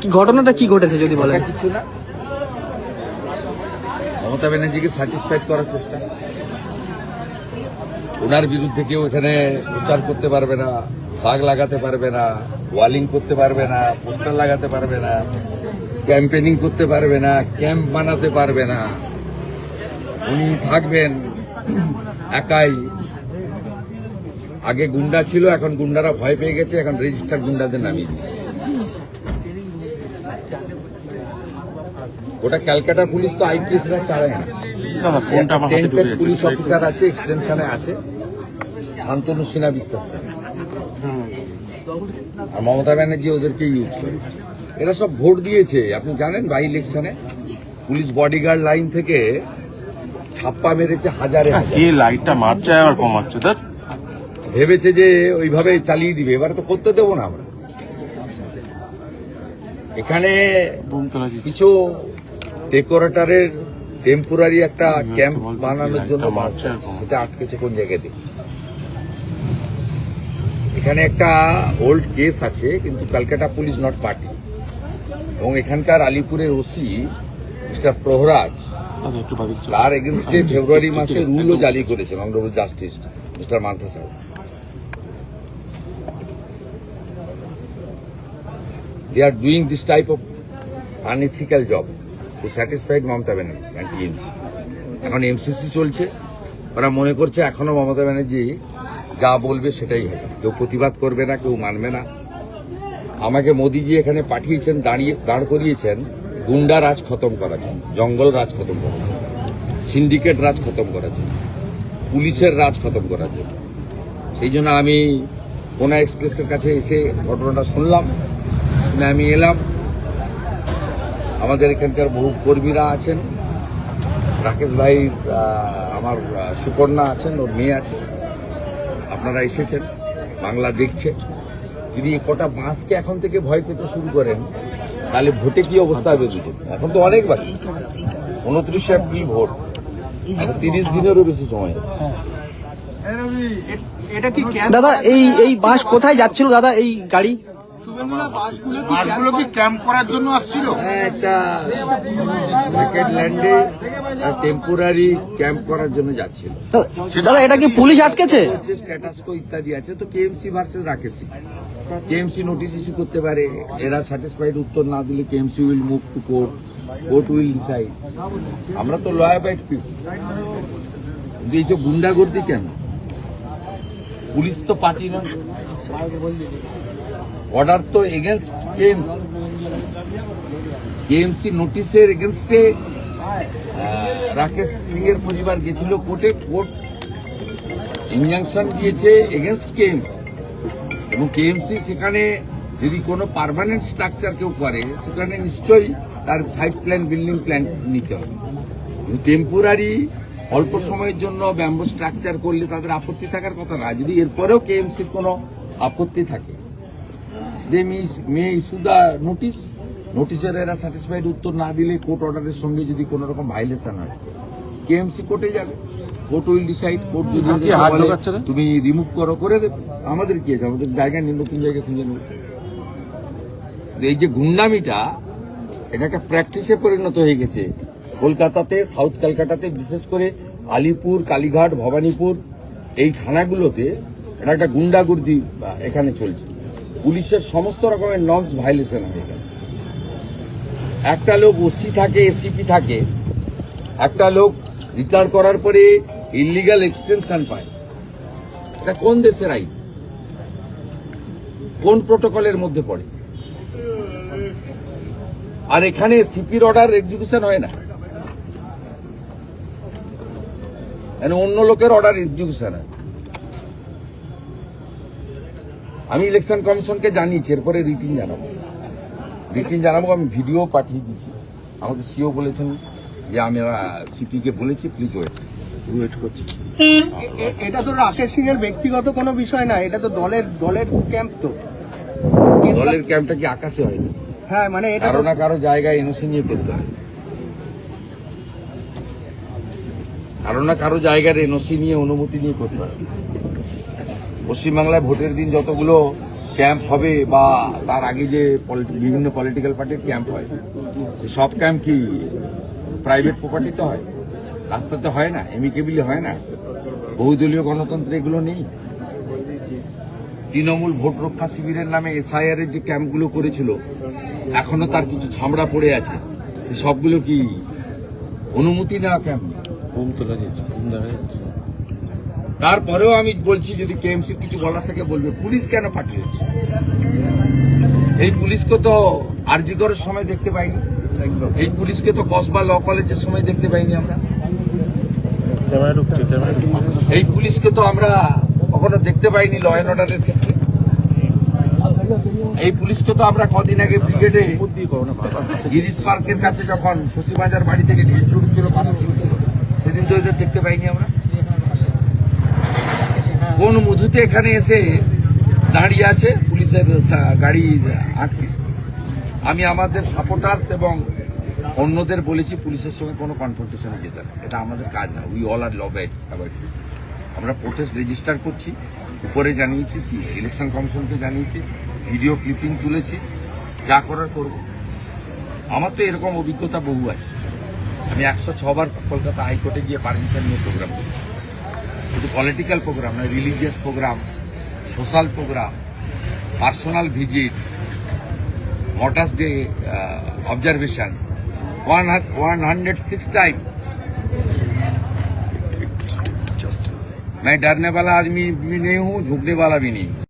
কি ঘটনাটা কি ঘটেছে যদি বলেন? কিছু না, মমতা ব্যানার্জিকে স্যাটিসফাইড করার চেষ্টা। ওনার বিরুদ্ধে কেউ এখানে প্রচার করতে পারবে না, ফ্ল্যাগ লাগাতে পারবে না, ওয়ালিং করতে পারবে না, পোস্টার লাগাতে পারবে না, ক্যাম্পেনিং করতে পারবে না, ক্যাম্প বানাতে পারবে না। উনি থাকবেন একাই। আগে গুন্ডা ছিল, এখন গুন্ডারা ভয় পেয়ে গেছে, এখন রেজিস্টার গুন্ডাদের নামিয়ে দিয়েছে। ওটা ক্যালকাটা পুলিশ তো আইপিএসরা চালায় না, পুলিশ অফিসার আছে, এক্সটেনশনে আছে, শান্তনু সিনহা বিশ্বাস চালায়। আর মমতা ব্যানার্জি ওদেরকে ইউজ করে। এরা সব ভোট দিয়েছে, আপনি জানেন বাই ইলেকশনে পুলিশ বডিগার্ড লাইন থেকে ছাপ্পা মেরেছে হাজারে। লাইটটা মারছে আর কমাচ্ছে, ভেবেছে যে ওইভাবে চালিয়ে দিবে, এবারে তো করতে দেবো না আমরা। এখানে কিছু ডেকোরেটরের টেম্পোরারি একটা ক্যাম্প বানানোর জন্য সেটা আটকেছে কোন জায়গাতে। এখানে একটা ওল্ড কেস আছে, কিন্তু ক্যালকাটা পুলিশ নট পার্টি, এবং এখানকার আলিপুরের ওসি মিস্টার প্রহরাজ তার এগেনস্টে ফেব্রুয়ারি মাসে রুলও জারি করেছেন অনারেবল জাস্টিস মিস্টার মান্থা সাহেব। They are doing this type of unethical job to satisfy Mamata Banerjee and TMC। এখন এমসিসি চলছে, ওরা মনে করছে এখনো মমতা ব্যানার্জি যা বলবে সেটাই হবে, কেউ প্রতিবাদ করবে না, কেউ মানবে না। আমাকে মোদিজি এখানে পাঠিয়েছেন, দাঁড় করিয়েছেন গুন্ডা রাজ খতম করার জন্য, জঙ্গল রাজ খতম করার জন্য, সিন্ডিকেট রাজ খতম করার জন্য, পুলিশের রাজ খতম করার জন্য। সেই জন্য আমি কোনা এক্সপ্রেসের কাছে এসে ঘটনাটা শুনলাম, আমি এলাম। আমাদের এখানকার বহু কর্মীরা আছেন, রাকেশ ভাই, আমার সুকন্যা আছেন, ওর মেয়ে আছে, আপনারা এসেছেন, বাংলা দেখছে। যদি কটা মাসকে এখন থেকে ভয় পেতে শুরু করেন তাহলে ভোটে কি অবস্থা হবে বুঝুন। এখন তো অনেক বাকি, 29 এপ্রিল ভোট, 30 দিনেরও বেশি সময় আছে। দাদা এই বাস কোথায় যাচ্ছিল দাদা, এই গাড়ি? বাসগুলো কি ক্যাম্প করার জন্য আসছিল? একটা ভ্যাকেট ল্যান্ডে টেম্পোরারি ক্যাম্প করার জন্য যাচ্ছিল। দাদা এটা কি পুলিশ আটকেছে? স্ট্যাটাস কো ইত্যাদি আছে, তো কেএমসি ভার্সেস রাকেশি। কেএমসি নোটিশ ইস্যু করতে পারে, এরা স্যাটিসফাইড উত্তর না দিলে KMC will move to court, court will decide. আমরা তো লয়ার বাইট পিপল। কিন্তু এইসব গুন্ডাগর্দি কেন? পুলিশ তো পার্টি নয়, অর্ডার তো এগেনস্ট কেএমসি। কেএমসি নোটিশের এগেনস্টে রাকেশ সিং এর পরিবার গেছিল কোর্টে, কোর্ট ইনজাংশন দিয়েছে এগেনস্ট কেএমসি, এবং কেএমসি সেখানে যদি কোনো পার্মানেন্ট স্ট্রাকচার কেউ করে সেখানে নিশ্চয়ই তার সাইট প্ল্যান, বিল্ডিং প্ল্যান নিতে হবে। টেম্পোরারি অল্প সময়ের জন্য ব্যাম্বো স্ট্রাকচার করলে তাদের আপত্তি থাকার কথা না। যদি এরপরেও কেএমসির কোনো আপত্তি থাকে, দে মে ইস্যু দা নোটিশ। নোটিশের এরা স্যাটিসফাইড উত্তর না দিলে কোর্ট অর্ডারের সঙ্গে যদি কোন রকম ভাইলেশন হয়, কেএমসি কোর্টে যাবে, কোর্ট উইল ডিসাইড। কোর্ট যদি তুমি রিমুভ করে দেবে, আমাদের কি আছে? আমাদের জায়গা নেই, নতুন জায়গা খুঁজে নেব। এই যে গুন্ডামিটা, এটা একটা প্র্যাকটিসে পরিণত হয়ে গেছে কলকাতাতে, সাউথ ক্যালকাটাতে, বিশেষ করে আলিপুর, কালীঘাট, ভবানীপুর এই থানাগুলোতে এটা একটা গুন্ডাগুর্দি এখানে চলছে। পুলিশের সমস্ত রকমের নর্মস ভাইলেশন হয়ে গেল। একটা লোক ওসি থাকে, এসিপি থাকে, একটা লোক রিটায়ার করার পরে ইলিগাল এক্সটেনশন পায়। এটা কোন দেশের আইন, কোন প্রোটোকলের মধ্যে পড়ে? আর এখানে সিপির অর্ডার এক্সিকিউশন হয় না, অন্য লোকের অর্ডার এক্সিকিউশন হয়। আমি ইলেকশন কমিশনকে জানিয়েছি, এরপরে রিটিন জানাবো। আমি ভিডিও পাঠিয়ে দিয়েছি। আমাকে সিও বলেছেন যে আমি সিপিকে বলেছি প্লিজ ওয়েট করছি। এটা তো রাকেশ সিং এর ব্যক্তিগত কোনো বিষয় না, এটা তো দলের ক্যাম্প। তো দলের ক্যাম্পটা কি আকাশে হয়নি? হ্যাঁ, মানে এটা কারো না কারো জায়গায় এনওসি নিয়ে করতে হয়, কারো না কারো জায়গার এনওসি নিয়ে, অনুমতি নিয়ে করতে হয়। পশ্চিমবাংলায় ভোটের দিন যতগুলো ক্যাম্প হবে বা তার আগে যে বিভিন্ন পলিটিক্যাল পার্টির ক্যাম্প হয়, সব ক্যাম্প কি প্রাইভেট প্রপার্টিতে হয়? রাস্তাতে হয় না, এমিকেবলি হয় না? বহুদলীয় গণতন্ত্রে এগুলো নেই? তৃণমূল ভোট রক্ষা শিবিরের নামে এসআইআর এর যে ক্যাম্পগুলো করেছিল, এখনো তার কিছু ছামড়া পড়ে আছে। সবগুলো কি অনুমতি নেওয়া ক্যাম্প? তারপরেও আমি বলছি, যদি কেএমসি কিছু বলার থেকে বলবে, পুলিশ কেন পাঠিয়েছে? এই পুলিশকে তো আরজিকরের সময় দেখতে পাইনি, এই পুলিশকে তো কসবা ল কলেজের সময় দেখতে পাইনি আমরা, এই পুলিশকে তো আমরা কখনো দেখতে পাইনি ল অ্যান্ড অর্ডারের ক্ষেত্রে। এই পুলিশকে তো আমরা কদিন আগে ব্রিগেডে গিরিশ পার্কের কাছে যখন শশীবাজার বাড়ি থেকে ঢিল ছুটছিল, সেদিন তো এদের দেখতে পাইনি আমরা। কোন মধুতে এখানে এসে দাঁড়িয়ে আছে পুলিশের গাড়ি আটকে? আমি আমাদের সাপোর্টার্স এবং অন্যদের বলেছি পুলিশের সঙ্গে কোনো কনফ্রন্টেশনে যেতে না, এটা আমাদের কাজ না। We all are law abide. আমরা প্রোটেস্ট রেজিস্টার করছি, উপরে জানিয়েছি, ইলেকশন কমিশনকে জানিয়েছি, ভিডিও ক্লিপিং তুলেছি, যা করার করব। আমার তো এরকম অভিজ্ঞতা বহু আছে। আমি 106 বার কলকাতা হাইকোর্টে গিয়ে পারমিশন নিয়ে প্রোগ্রাম করেছি। শুধু পলিটিক্যাল প্রোগ্রাম নয়, religious program, social program, personal visit, mother's day observation 106 time. मैं डरने वाला आदमी भी नहीं हूँ, झुकने वाला भी नहीं।